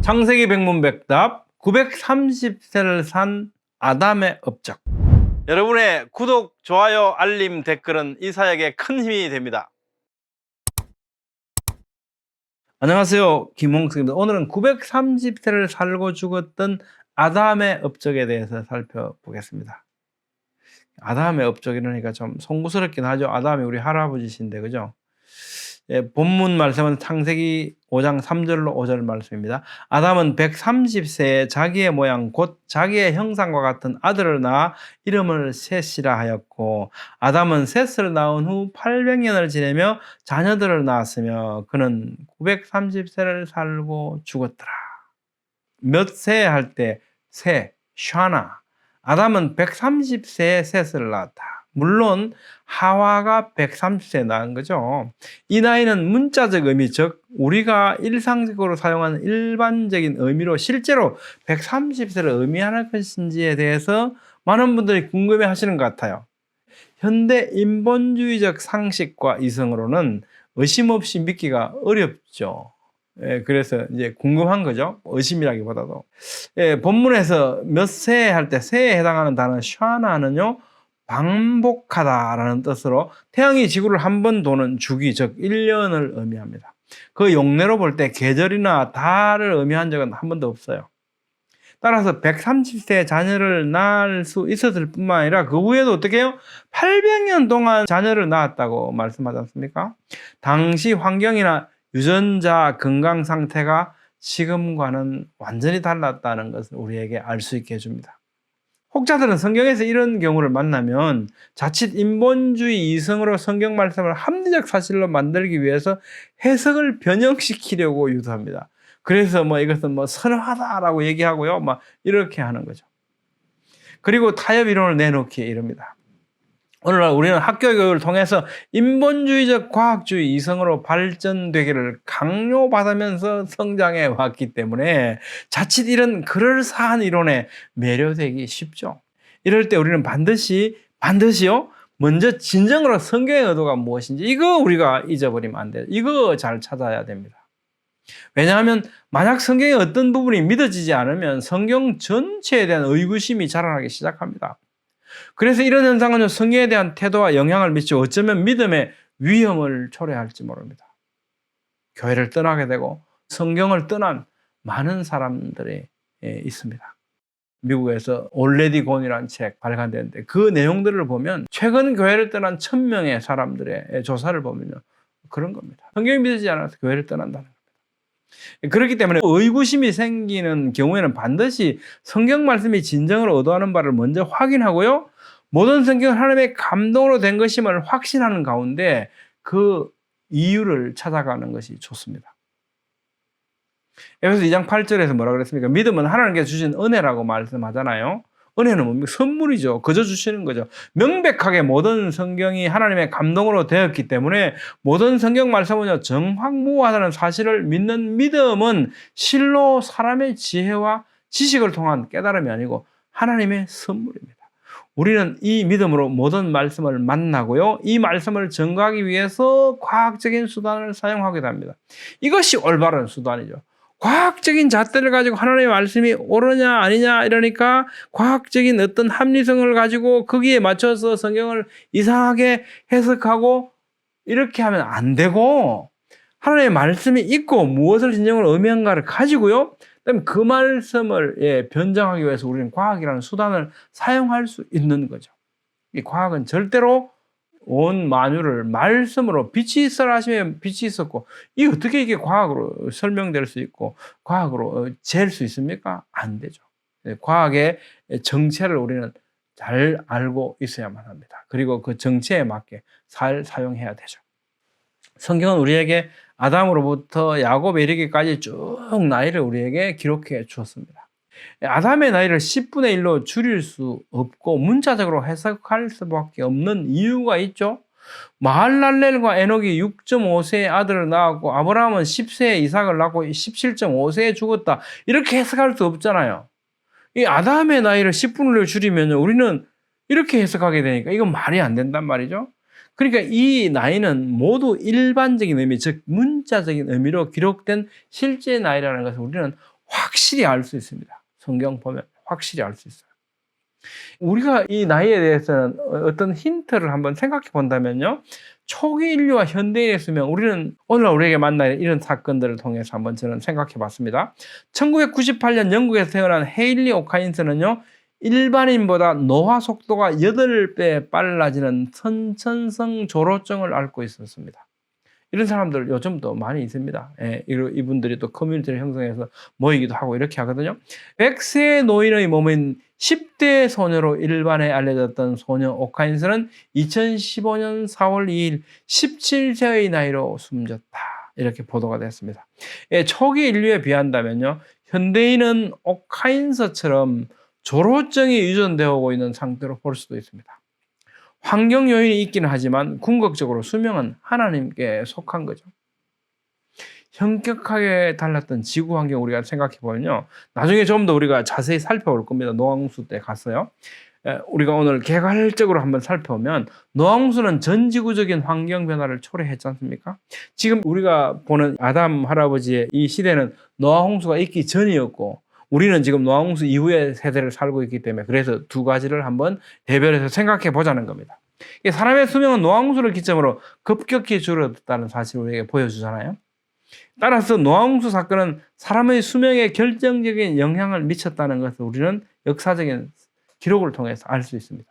창세기 백문백답 930세를 산 아담의 업적. 여러분의 구독, 좋아요, 알림, 댓글은 이 사역에 큰 힘이 됩니다. 안녕하세요, 김홍석입니다. 오늘은 930세를 살고 죽었던 아담의 업적에 대해서 살펴보겠습니다. 아담의 업적 이러니까 좀 송구스럽긴 하죠. 아담이 우리 할아버지신데, 그죠? 예, 본문 말씀은 창세기 5장 3절로 5절 말씀입니다. 아담은 130세에 자기의 모양 곧 자기의 형상과 같은 아들을 낳아 이름을 셋이라 하였고, 아담은 셋을 낳은 후 800년을 지내며 자녀들을 낳았으며 그는 930세를 살고 죽었더라. 몇 세 할 때 세, 샤나. 아담은 130세에 셋을 낳았다. 물론 하와가 130세 낳은 거죠. 이 나이는 문자적 의미, 즉 우리가 일상적으로 사용하는 일반적인 의미로 실제로 130세를 의미하는 것인지에 대해서 많은 분들이 궁금해 하시는 것 같아요. 현대 인본주의적 상식과 이성으로는 의심 없이 믿기가 어렵죠. 예, 그래서 이제 궁금한 거죠. 의심이라기보다도. 예, 본문에서 몇 세 할 때 세에 해당하는 단어 샤나는요, 반복하다라는 뜻으로 태양이 지구를 한 번 도는 주기, 즉 1년을 의미합니다. 그 용례로 볼 때 계절이나 달을 의미한 적은 한 번도 없어요. 따라서 130세 자녀를 낳을 수 있었을 뿐만 아니라 그 후에도 어떻게 해요? 800년 동안 자녀를 낳았다고 말씀하지 않습니까? 당시 환경이나 유전자 건강 상태가 지금과는 완전히 달랐다는 것을 우리에게 알 수 있게 해줍니다. 혹자들은 성경에서 이런 경우를 만나면 자칫 인본주의 이성으로 성경 말씀을 합리적 사실로 만들기 위해서 해석을 변형시키려고 유도합니다. 그래서 이것은 선화다라고 얘기하고요. 이렇게 하는 거죠. 그리고 타협 이론을 내놓기 이릅니다. 오늘날 우리는 학교 교육을 통해서 인본주의적 과학주의 이성으로 발전되기를 강요받으면서 성장해 왔기 때문에 자칫 이런 그럴싸한 이론에 매료되기 쉽죠. 이럴 때 우리는 반드시요, 먼저 진정으로 성경의 의도가 무엇인지 이거 우리가 잊어버리면 안 돼요. 이거 잘 찾아야 됩니다. 왜냐하면 만약 성경의 어떤 부분이 믿어지지 않으면 성경 전체에 대한 의구심이 자라나기 시작합니다. 그래서 이런 현상은 성경에 대한 태도와 영향을 미치고 어쩌면 믿음의 위험을 초래할지 모릅니다. 교회를 떠나게 되고 성경을 떠난 많은 사람들이 있습니다. 미국에서 Already Gone이라는 책 발간됐는데 그 내용들을 보면 최근 교회를 떠난 1000명의 사람들의 조사를 보면요, 그런 겁니다. 성경이 믿어지지 않아서 교회를 떠난다는 겁니다. 그렇기 때문에 의구심이 생기는 경우에는 반드시 성경 말씀이 진정으로 의도하는 바를 먼저 확인하고요, 모든 성경은 하나님의 감동으로 된 것임을 확신하는 가운데 그 이유를 찾아가는 것이 좋습니다. 에베소 2장 8절에서 뭐라고 그랬습니까? 믿음은 하나님께서 주신 은혜라고 말씀하잖아요. 은혜는 뭡니까? 선물이죠. 그저 주시는 거죠. 명백하게 모든 성경이 하나님의 감동으로 되었기 때문에 모든 성경 말씀은 정확무하다는 사실을 믿는 믿음은 실로 사람의 지혜와 지식을 통한 깨달음이 아니고 하나님의 선물입니다. 우리는 이 믿음으로 모든 말씀을 만나고요, 이 말씀을 증거하기 위해서 과학적인 수단을 사용하기도 합니다. 이것이 올바른 수단이죠. 과학적인 잣대를 가지고 하나님의 말씀이 옳으냐 아니냐 이러니까 과학적인 어떤 합리성을 가지고 거기에 맞춰서 성경을 이상하게 해석하고 이렇게 하면 안 되고, 하나님의 말씀이 있고 무엇을 진정으로 의미한가를 가지고요, 그다음에 그 말씀을 변정하기 위해서 우리는 과학이라는 수단을 사용할 수 있는 거죠. 이 과학은 절대로 온 만유를 말씀으로 빛이 있어라 하시면 빛이 있었고, 이 어떻게 이게 과학으로 설명될 수 있고 과학으로 잴 수 있습니까? 안 되죠. 과학의 정체를 우리는 잘 알고 있어야만 합니다. 그리고 그 정체에 맞게 잘 사용해야 되죠. 성경은 우리에게 아담으로부터 야곱에 이르기까지 쭉 나이를 우리에게 기록해 주었습니다. 아담의 나이를 10분의 1로 줄일 수 없고 문자적으로 해석할 수밖에 없는 이유가 있죠. 마할랄렐과 에녹이 6.5세의 아들을 낳았고 아브라함은 10세에 이삭을 낳고 17.5세에 죽었다, 이렇게 해석할 수 없잖아요. 이 아담의 나이를 10분의 1로 줄이면 우리는 이렇게 해석하게 되니까 이건 말이 안 된단 말이죠. 그러니까 이 나이는 모두 일반적인 의미, 즉 문자적인 의미로 기록된 실제 나이라는 것을 우리는 확실히 알 수 있습니다. 성경 보면 확실히 알 수 있어요. 우리가 이 나이에 대해서는 어떤 힌트를 한번 생각해 본다면요. 초기 인류와 현대인의 수명, 우리는 오늘 우리에게 만날 이런 사건들을 통해서 한번 저는 생각해 봤습니다. 1998년 영국에서 태어난 헤일리 오카인스는요. 일반인보다 노화 속도가 8배 빨라지는 선천성 조로증을 앓고 있었습니다. 이런 사람들 요즘도 많이 있습니다. 예, 이분들이 또 커뮤니티를 형성해서 모이기도 하고 이렇게 하거든요. 100세 노인의 몸인 10대 소녀로 일반에 알려졌던 소녀 오카인스는 2015년 4월 2일 17세의 나이로 숨졌다. 이렇게 보도가 됐습니다. 예, 초기 인류에 비한다면요. 현대인은 오카인스처럼 조로증이 유전되어 있는 상태로 볼 수도 있습니다. 환경 요인이 있기는 하지만 궁극적으로 수명은 하나님께 속한 거죠. 현격하게 달랐던 지구 환경 우리가 생각해 보면요. 나중에 좀 더 우리가 자세히 살펴볼 겁니다. 노왕수 때 갔어요. 우리가 오늘 개괄적으로 한번 살펴보면 노왕수는 전 지구적인 환경 변화를 초래했지 않습니까? 지금 우리가 보는 아담 할아버지의 이 시대는 노아홍수가 있기 전이었고 우리는 지금 노아홍수 이후의 세대를 살고 있기 때문에 그래서 두 가지를 한번 대별해서 생각해 보자는 겁니다. 사람의 수명은 노아홍수를 기점으로 급격히 줄어들었다는 사실을 우리에게 보여주잖아요. 따라서 노아홍수 사건은 사람의 수명에 결정적인 영향을 미쳤다는 것을 우리는 역사적인 기록을 통해서 알 수 있습니다.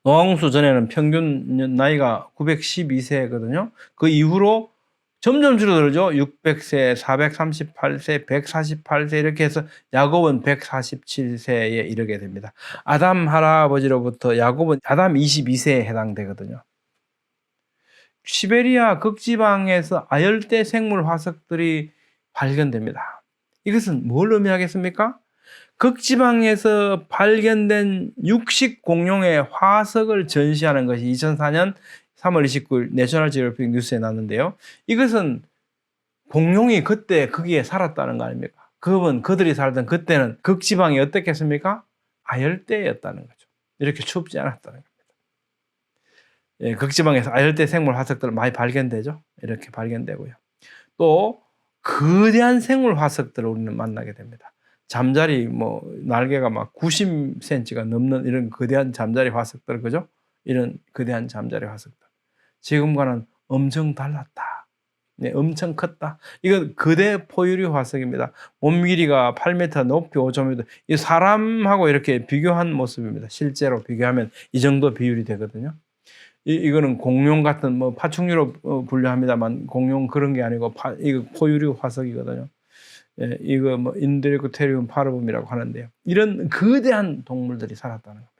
노아홍수 전에는 평균 나이가 912세거든요. 그 이후로 점점 줄어들죠. 600세, 438세, 148세 이렇게 해서 야곱은 147세에 이르게 됩니다. 아담 할아버지로부터 야곱은 아담 22세에 해당되거든요. 시베리아 극지방에서 아열대 생물 화석들이 발견됩니다. 이것은 뭘 의미하겠습니까? 극지방에서 발견된 육식 공룡의 화석을 전시하는 것이 2004년 3월 29일 내셔널 지오그래픽 뉴스에 났는데요. 이것은 공룡이 그때 거기에 살았다는 거 아닙니까? 그들이 살던 그때는 극지방이 어떻겠습니까? 아열대였다는 거죠. 이렇게 춥지 않았다는 겁니다. 예, 극지방에서 아열대 생물 화석들 많이 발견되죠. 이렇게 발견되고요. 또 거대한 생물 화석들을 우리는 만나게 됩니다. 잠자리 날개가 막 90cm가 넘는 이런 거대한 잠자리 화석들, 그죠? 이런 거대한 잠자리 화석들. 지금과는 엄청 달랐다. 네, 엄청 컸다. 이건 거대 포유류 화석입니다. 몸 길이가 8m, 높이 5m. 이 사람하고 이렇게 비교한 모습입니다. 실제로 비교하면 이 정도 비율이 되거든요. 이거는 공룡 같은 파충류로 분류합니다만 공룡 그런 게 아니고 이거 포유류 화석이거든요. 예, 이거 인드리코테리움 파르붐이라고 하는데요. 이런 거대한 동물들이 살았다는 겁니다.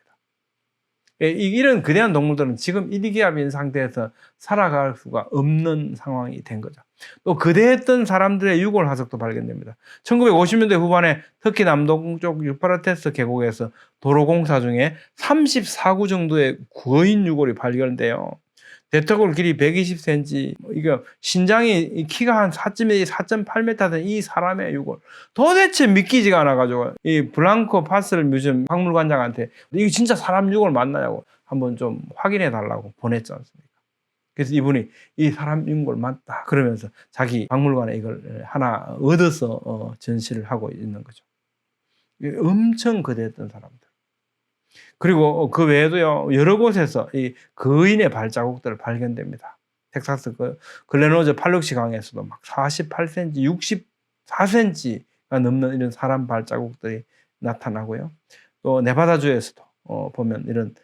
예, 이런 거대한 동물들은 지금 일기압인 상태에서 살아갈 수가 없는 상황이 된 거죠. 또 거대했던 사람들의 유골 화석도 발견됩니다. 1950년대 후반에 터키 남동쪽 유파라테스 계곡에서 도로 공사 중에 34구 정도의 거인 유골이 발견돼요. 대퇴골 길이 120cm, 이거 신장이 키가 한 4.8m 된 이 사람의 유골. 도대체 믿기지가 않아가지고 이 블랑코 파스를 뮤지엄 박물관장한테 이게 진짜 사람 유골 맞나냐고 한번 좀 확인해 달라고 보냈지 않습니까? 그래서 이분이 이 사람 유골 맞다 그러면서 자기 박물관에 이걸 하나 얻어서 전시를 하고 있는 거죠. 엄청 거대했던 사람들. 그리고 그 외에도요, 여러 곳에서 이 거인의 발자국들을 발견됩니다. 텍사스 글레노즈 팔룩시 강에서도 막 48cm, 64cm가 넘는 이런 사람 발자국들이 나타나고요. 또 네바다주에서도 보면 이런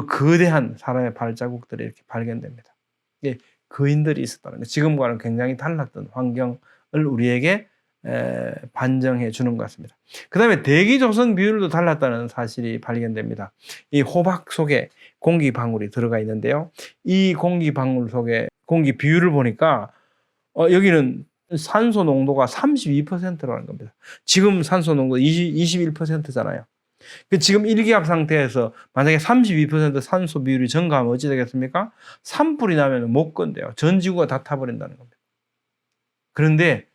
거대한 사람의 발자국들이 이렇게 발견됩니다. 이게 거인들이 있었다는 거예요. 지금과는 굉장히 달랐던 환경을 우리에게 반정해 주는 것 같습니다. 그 다음에 대기 조성 비율도 달랐다는 사실이 발견됩니다. 이 호박 속에 공기 방울이 들어가 있는데요. 이 공기 방울 속에 공기 비율을 보니까 여기는 산소 농도가 32%라는 겁니다. 지금 산소 농도 21%잖아요. 지금 일기압 상태에서 만약에 32% 산소 비율이 증가하면 어찌 되겠습니까? 산불이 나면 못 건대요. 전 지구가 다 타버린다는 겁니다. 그런데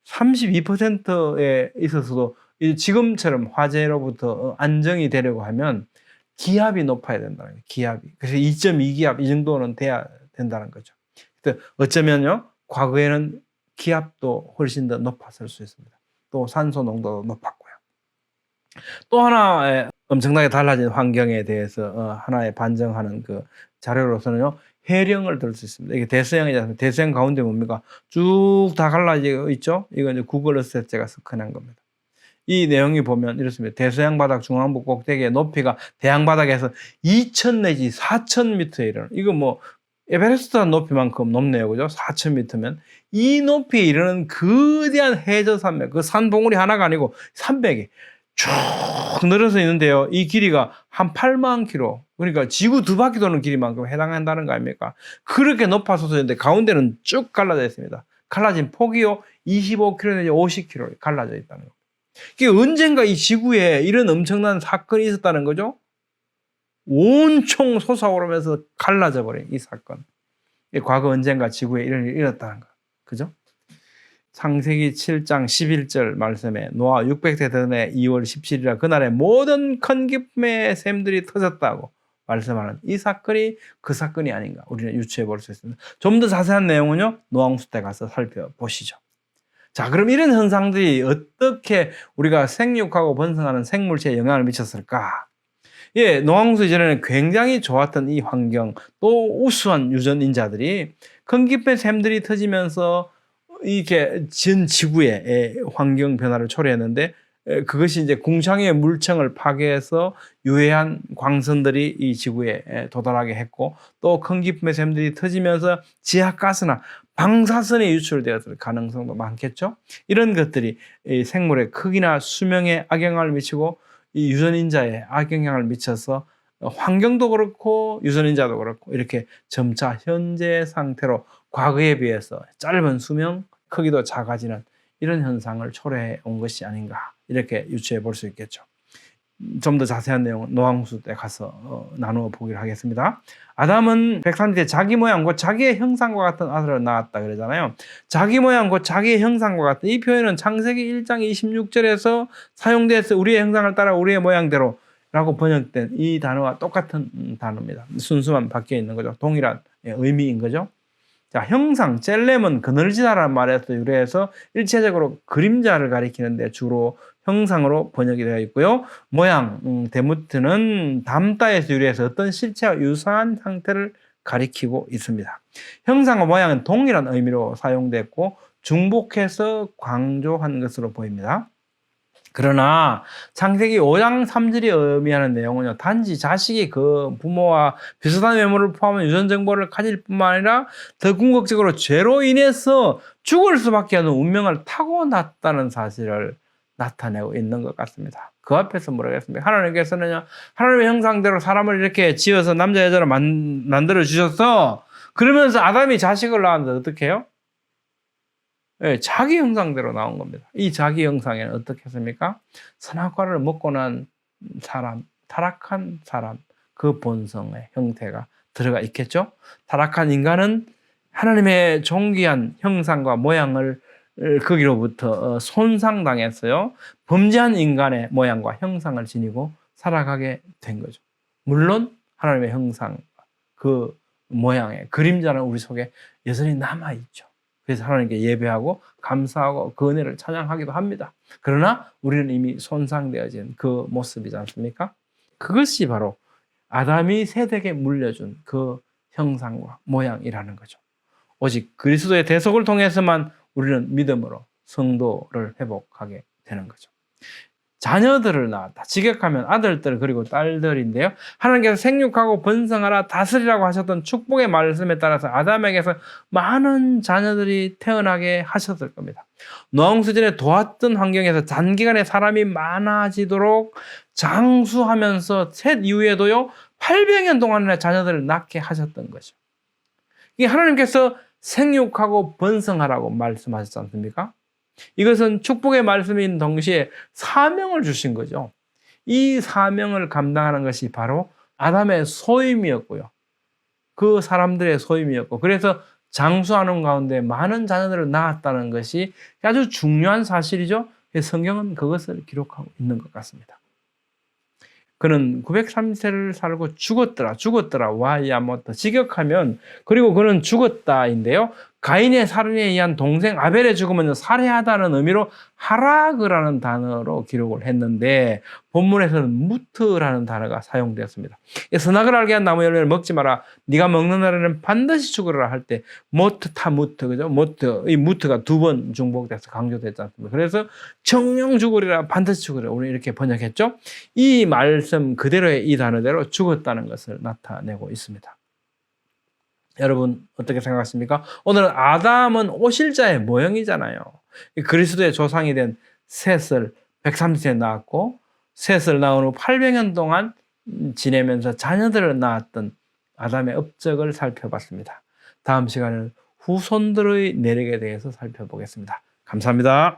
32%에 있어서도 지금처럼 화재로부터 안정이 되려고 하면 기압이 높아야 된다는 거예요. 기압이. 그래서 2.2기압 이 정도는 돼야 된다는 거죠. 그래서 어쩌면요, 과거에는 기압도 훨씬 더 높았을 수 있습니다. 또 산소 농도도 높았고요. 또 하나 엄청나게 달라진 환경에 대해서 하나의 반증하는 그 자료로서는요. 해령을 들 수 있습니다. 이게 대서양이잖아요. 대서양 가운데 뭡니까? 쭉 다 갈라져 있죠. 이거 이제 구글 어셋 제가 스캔한 겁니다. 이 내용이 보면 이렇습니다. 대서양 바닥 중앙부 꼭대기의 높이가 대양 바닥에서 2,000 내지 4,000m에 이르는, 이거 뭐 에베레스트 높이만큼 높네요. 그죠? 4,000m면 이 높이에 이르는 거대한 해저 산맥, 그 산봉우리 하나가 아니고 300이 쭉 늘어서 있는데요. 이 길이가 한 8만 킬로, 그러니까 지구 2바퀴 도는 길이만큼 해당한다는 거 아닙니까? 그렇게 높아서 있는데 가운데는 쭉 갈라져 있습니다. 갈라진 폭이요 25km 내지 50km 갈라져 있다는 거. 이게 언젠가 이 지구에 이런 엄청난 사건이 있었다는 거죠. 온총 솟아오르면서 갈라져 버린 이 사건. 과거 언젠가 지구에 이런 일이 일어났다는 거. 그죠? 창세기 7장 11절 말씀에 노아 600세 되던 2월 17일이라 그날에 모든 큰 기쁨의 샘들이 터졌다고 말씀하는 이 사건이 그 사건이 아닌가 우리는 유추해 볼 수 있습니다. 좀 더 자세한 내용은요. 노아홍수 때 가서 살펴보시죠. 자, 그럼 이런 현상들이 어떻게 우리가 생육하고 번성하는 생물체에 영향을 미쳤을까? 예, 노아홍수 이전에는 굉장히 좋았던 이 환경, 또 우수한 유전인자들이 큰 깊은 샘들이 터지면서 이렇게 전 지구의 환경 변화를 초래했는데, 그것이 이제 궁창의 물층을 파괴해서 유해한 광선들이 이 지구에 도달하게 했고, 또 큰 깊은 샘들이 터지면서 지하가스나 방사선이 유출되었을 가능성도 많겠죠. 이런 것들이 이 생물의 크기나 수명에 악영향을 미치고 이 유전인자에 악영향을 미쳐서 환경도 그렇고 유전인자도 그렇고 이렇게 점차 현재 상태로 과거에 비해서 짧은 수명, 크기도 작아지는 이런 현상을 초래해 온 것이 아닌가 이렇게 유추해 볼 수 있겠죠. 좀 더 자세한 내용은 노아홍수 때 가서 나누어 보기로 하겠습니다. 아담은 130세 자기 모양 곧 자기의 형상과 같은 아들을 낳았다 그러잖아요. 자기 모양 곧 자기의 형상과 같은 이 표현은 창세기 1장 26절에서 사용돼서 우리의 형상을 따라 우리의 모양대로 라고 번역된 이 단어와 똑같은 단어입니다. 순수만 바뀌어 있는 거죠. 동일한 의미인 거죠. 자, 형상, 젤렘은 그늘지다라는 말에서 유래해서 일체적으로 그림자를 가리키는데 주로 형상으로 번역이 되어 있고요. 모양, 데무트는 담다에서 유래해서 어떤 실체와 유사한 상태를 가리키고 있습니다. 형상과 모양은 동일한 의미로 사용됐고 중복해서 강조한 것으로 보입니다. 그러나 창세기 5장 3절이 의미하는 내용은요. 단지 자식이 그 부모와 비슷한 외모를 포함한 유전 정보를 가질 뿐만 아니라 더 궁극적으로 죄로 인해서 죽을 수밖에 없는 운명을 타고났다는 사실을 나타내고 있는 것 같습니다. 그 앞에서 뭐라겠습니까? 하나님께서는요. 하나님의 형상대로 사람을 이렇게 지어서 남자 여자로 만들어 주셔서 그러면서 아담이 자식을 낳았는데 어떻게 해요? 네, 자기 형상대로 나온 겁니다. 이 자기 형상에는 어떻게 했습니까? 선악과를 먹고 난 사람, 타락한 사람, 그 본성의 형태가 들어가 있겠죠? 타락한 인간은 하나님의 존귀한 형상과 모양을 거기로부터 손상당했어요. 범죄한 인간의 모양과 형상을 지니고 살아가게 된 거죠. 물론 하나님의 형상, 그 모양의 그림자는 우리 속에 여전히 남아있죠. 그래서 하나님께 예배하고 감사하고 그 은혜를 찬양하기도 합니다. 그러나 우리는 이미 손상되어진 그 모습이지 않습니까? 그것이 바로 아담이 세대에게 물려준 그 형상과 모양이라는 거죠. 오직 그리스도의 대속을 통해서만 우리는 믿음으로 성도를 회복하게 되는 거죠. 자녀들을 낳았다. 직역하면 아들들 그리고 딸들인데요. 하나님께서 생육하고 번성하라 다스리라고 하셨던 축복의 말씀에 따라서 아담에게서 많은 자녀들이 태어나게 하셨을 겁니다. 노아홍수전에 도왔던 환경에서 단기간에 사람이 많아지도록 장수하면서 셋 이후에도요 800년 동안이나 자녀들을 낳게 하셨던 거죠. 이게 하나님께서 생육하고 번성하라고 말씀하셨지 않습니까? 이것은 축복의 말씀인 동시에 사명을 주신 거죠. 이 사명을 감당하는 것이 바로 아담의 소임이었고요. 그 사람들의 소임이었고, 그래서 장수하는 가운데 많은 자녀들을 낳았다는 것이 아주 중요한 사실이죠. 성경은 그것을 기록하고 있는 것 같습니다. 그는 930세를 살고 죽었더라. 와야모터 직역하면 그리고 그는 죽었다인데요. 가인의 살인에 의한 동생 아벨의 죽음은 살해하다는 의미로 하락이라는 단어로 기록을 했는데 본문에서는 무트라는 단어가 사용되었습니다. 선악을 알게 한 나무 열매를 먹지 마라. 네가 먹는 날에는 반드시 죽으리라 할 때 모트 타무트, 그죠? 모트, 이 무트가 2번 중복돼서 강조됐지 않습니까? 그래서 정령 죽으리라, 반드시 죽으리라. 우리 이렇게 번역했죠. 이 말씀 그대로의 이 단어대로 죽었다는 것을 나타내고 있습니다. 여러분 어떻게 생각하십니까? 오늘은 아담은 오실자의 모형이잖아요. 그리스도의 조상이 된 셋을 130세에 낳았고 셋을 낳은 후 800년 동안 지내면서 자녀들을 낳았던 아담의 업적을 살펴봤습니다. 다음 시간에는 후손들의 내력에 대해서 살펴보겠습니다. 감사합니다.